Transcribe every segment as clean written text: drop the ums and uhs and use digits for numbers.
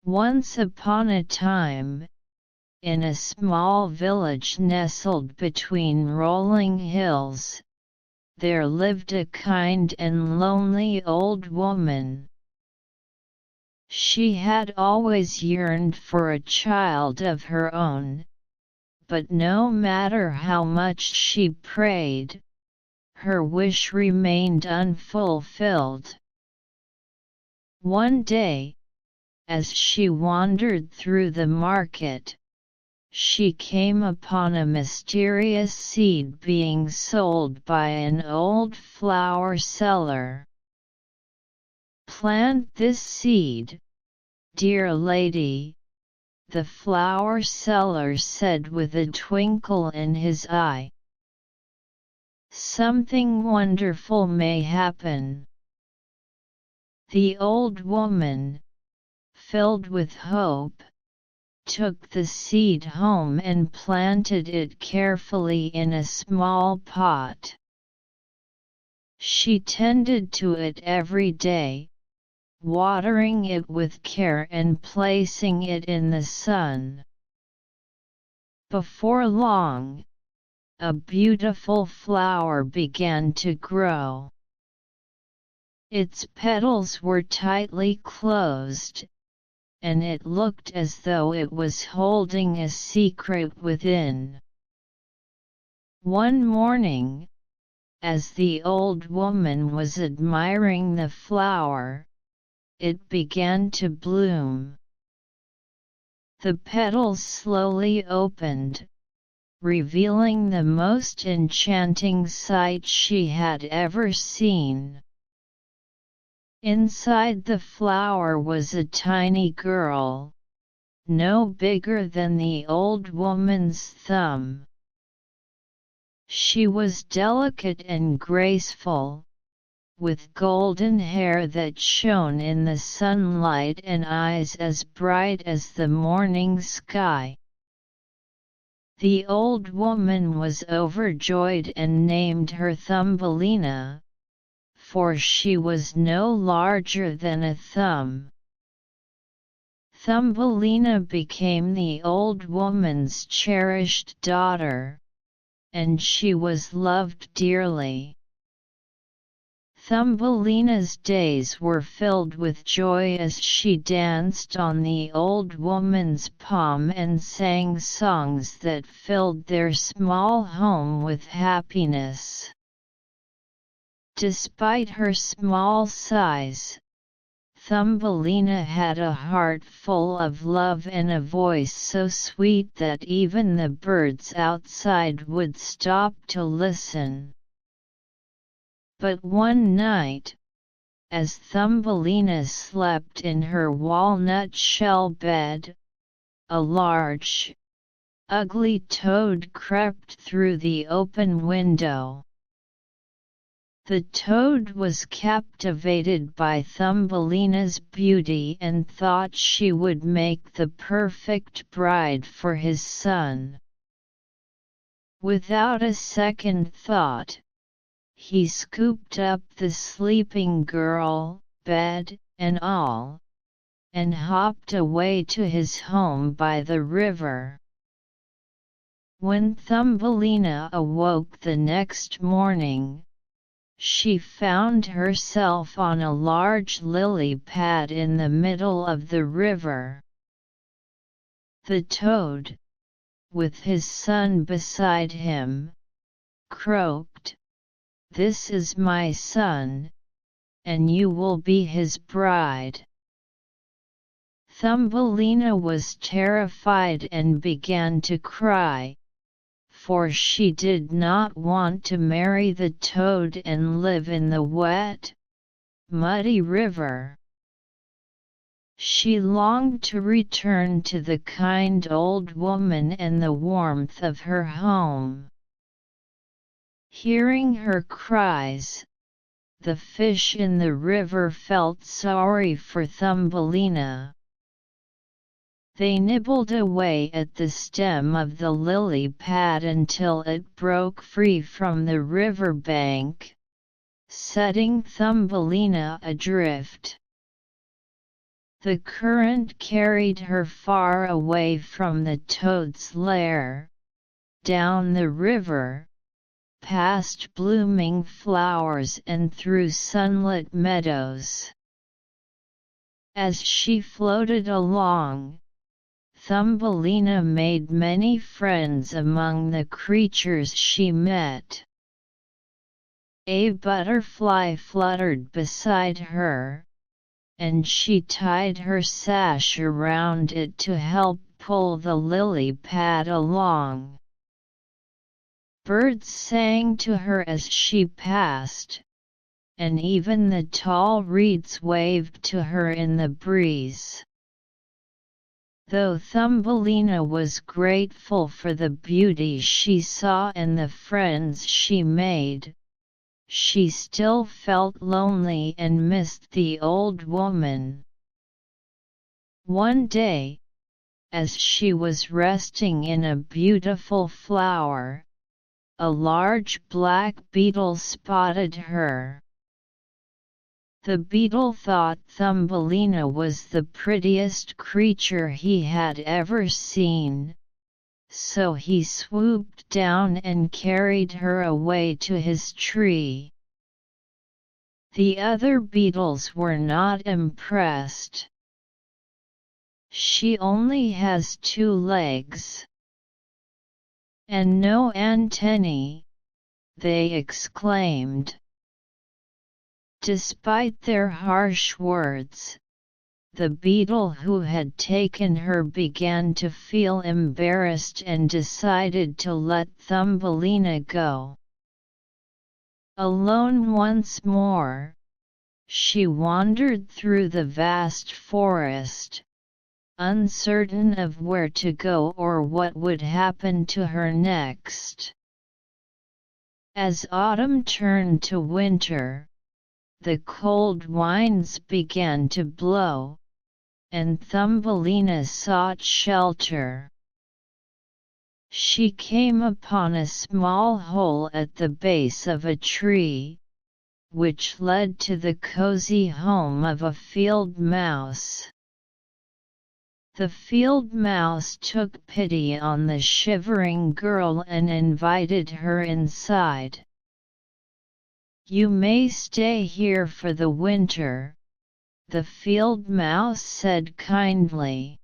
Once upon a time, in a small village nestled between rolling hills, there lived a kind and lonely old woman. She had always yearned for a child of her own, but no matter how much she prayed, her wish remained unfulfilled. One day, as she wandered through the market, she came upon a mysterious seed being sold by an old flower seller. "Plant this seed, dear lady," the flower seller said with a twinkle in his eye. "Something wonderful may happen." The old woman, filled with hope, took the seed home and planted it carefully in a small pot. She tended to it every day, watering it with care and placing it in the sun. Before long, a beautiful flower began to grow. Its petals were tightly closed, and it looked as though it was holding a secret within. One morning, as the old woman was admiring the flower, it began to bloom. The petals slowly opened, revealing the most enchanting sight she had ever seen. Inside the flower was a tiny girl, no bigger than the old woman's thumb. She was delicate and graceful, with golden hair that shone in the sunlight and eyes as bright as the morning sky. The old woman was overjoyed and named her Thumbelina, for she was no larger than a thumb. Thumbelina became the old woman's cherished daughter, and she was loved dearly. Thumbelina's days were filled with joy as she danced on the old woman's palm and sang songs that filled their small home with happiness. Despite her small size, Thumbelina had a heart full of love and a voice so sweet that even the birds outside would stop to listen. But one night, as Thumbelina slept in her walnut shell bed, a large, ugly toad crept through the open window. The toad was captivated by Thumbelina's beauty and thought she would make the perfect bride for his son. Without a second thought, he scooped up the sleeping girl, bed and all, and hopped away to his home by the river. When Thumbelina awoke the next morning, she found herself on a large lily pad in the middle of the river. The toad, with his son beside him, croaked, "This is my son, and you will be his bride." Thumbelina was terrified and began to cry, for she did not want to marry the toad and live in the wet, muddy river. She longed to return to the kind old woman and the warmth of her home. Hearing her cries, the fish in the river felt sorry for Thumbelina. They nibbled away at the stem of the lily pad until it broke free from the river bank, setting Thumbelina adrift. The current carried her far away from the toad's lair, down the river, past blooming flowers and through sunlit meadows. As she floated along, Thumbelina made many friends among the creatures she met. A butterfly fluttered beside her, and she tied her sash around it to help pull the lily pad along. Birds sang to her as she passed, and even the tall reeds waved to her in the breeze. Though Thumbelina was grateful for the beauty she saw and the friends she made, she still felt lonely and missed the old woman. One day, as she was resting in a beautiful flower, a large black beetle spotted her. The beetle thought Thumbelina was the prettiest creature he had ever seen, so he swooped down and carried her away to his tree. The other beetles were not impressed. "She only has 2 legs. And no antennae," they exclaimed. Despite their harsh words, the beetle who had taken her began to feel embarrassed and decided to let Thumbelina go. Alone once more, she wandered through the vast forest, uncertain of where to go or what would happen to her next. As autumn turned to winter, the cold winds began to blow, and Thumbelina sought shelter. She came upon a small hole at the base of a tree, which led to the cozy home of a field mouse. The field mouse took pity on the shivering girl and invited her inside. "You may stay here for the winter," the field mouse said kindly.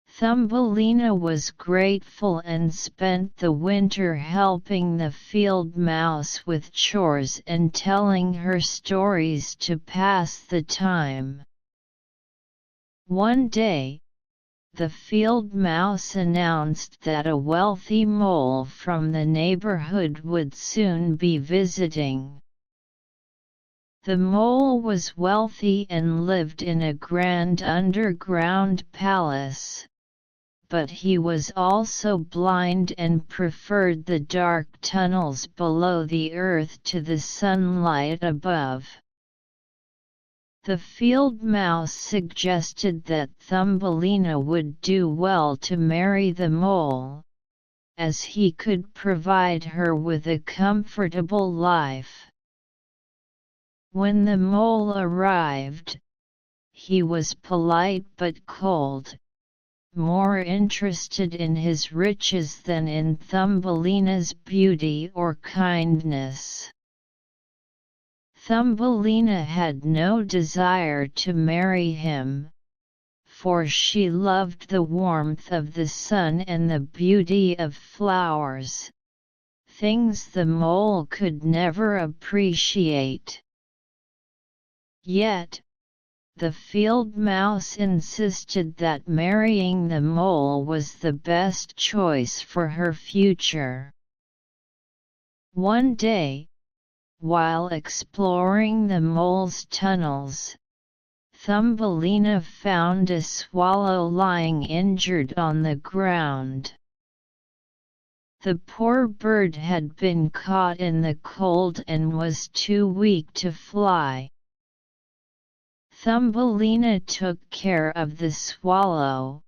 Thumbelina was grateful and spent the winter helping the field mouse with chores and telling her stories to pass the time. One day, the field mouse announced that a wealthy mole from the neighborhood would soon be visiting. The mole was wealthy and lived in a grand underground palace, but he was also blind and preferred the dark tunnels below the earth to the sunlight above. The field mouse suggested that Thumbelina would do well to marry the mole, as he could provide her with a comfortable life. When the mole arrived, he was polite but cold, more interested in his riches than in Thumbelina's beauty or kindness. Thumbelina had no desire to marry him, for she loved the warmth of the sun and the beauty of flowers, things the mole could never appreciate. Yet, the field mouse insisted that marrying the mole was the best choice for her future. One day, while exploring the mole's tunnels, Thumbelina found a swallow lying injured on the ground. The poor bird had been caught in the cold and was too weak to fly. Thumbelina took care of the swallow,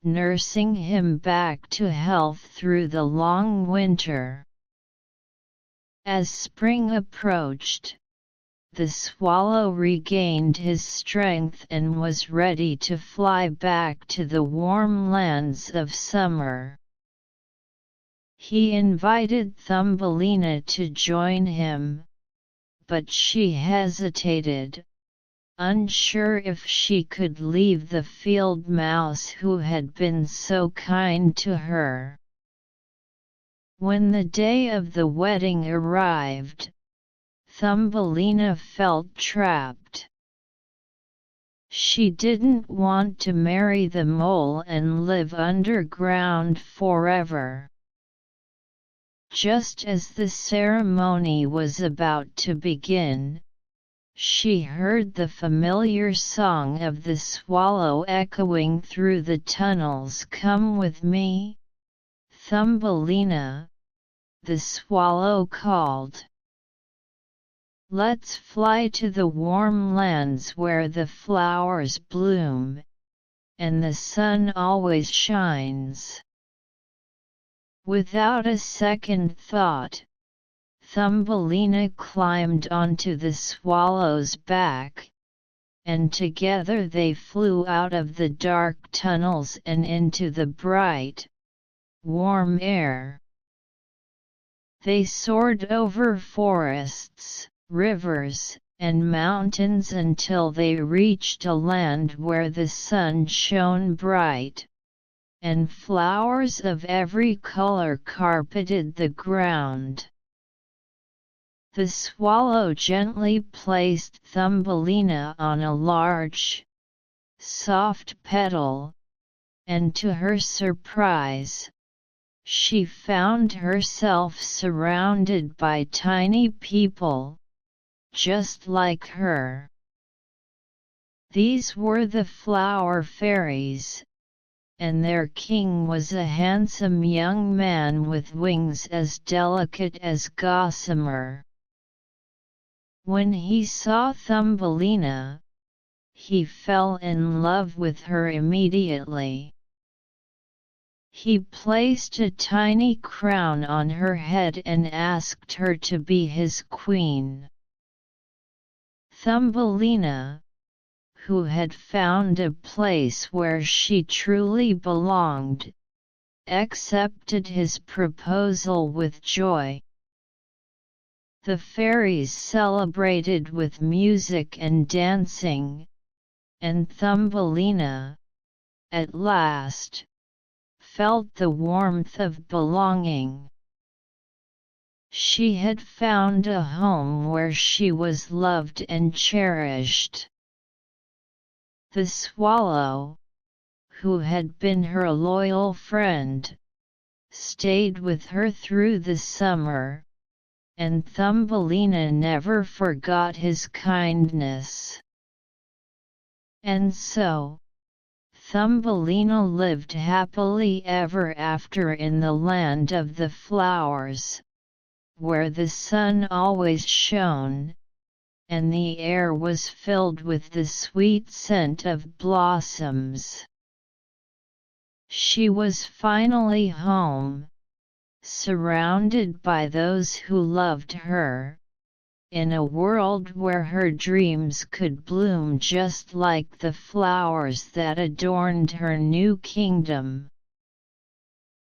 nursing him back to health through the long winter. As spring approached, the swallow regained his strength and was ready to fly back to the warm lands of summer. He invited Thumbelina to join him, but she hesitated, unsure if she could leave the field mouse who had been so kind to her. When the day of the wedding arrived, Thumbelina felt trapped. She didn't want to marry the mole and live underground forever. Just as the ceremony was about to begin, she heard the familiar song of the swallow echoing through the tunnels. "Come with me, Thumbelina," the swallow called. "Let's fly to the warm lands where the flowers bloom, and the sun always shines." Without a second thought, Thumbelina climbed onto the swallow's back, and together they flew out of the dark tunnels and into the bright, warm air. They soared over forests, rivers, and mountains until they reached a land where the sun shone bright, and flowers of every color carpeted the ground. The swallow gently placed Thumbelina on a large, soft petal, and to her surprise, she found herself surrounded by tiny people, just like her. These were the flower fairies, and their king was a handsome young man with wings as delicate as gossamer. When he saw Thumbelina, he fell in love with her immediately. He placed a tiny crown on her head and asked her to be his queen. Thumbelina, who had found a place where she truly belonged, accepted his proposal with joy. The fairies celebrated with music and dancing, and Thumbelina, at last, felt the warmth of belonging. She had found a home where she was loved and cherished. The swallow, who had been her loyal friend, stayed with her through the summer, and Thumbelina never forgot his kindness. And so, Thumbelina lived happily ever after in the land of the flowers, where the sun always shone, and the air was filled with the sweet scent of blossoms. She was finally home, surrounded by those who loved her, in a world where her dreams could bloom just like the flowers that adorned her new kingdom.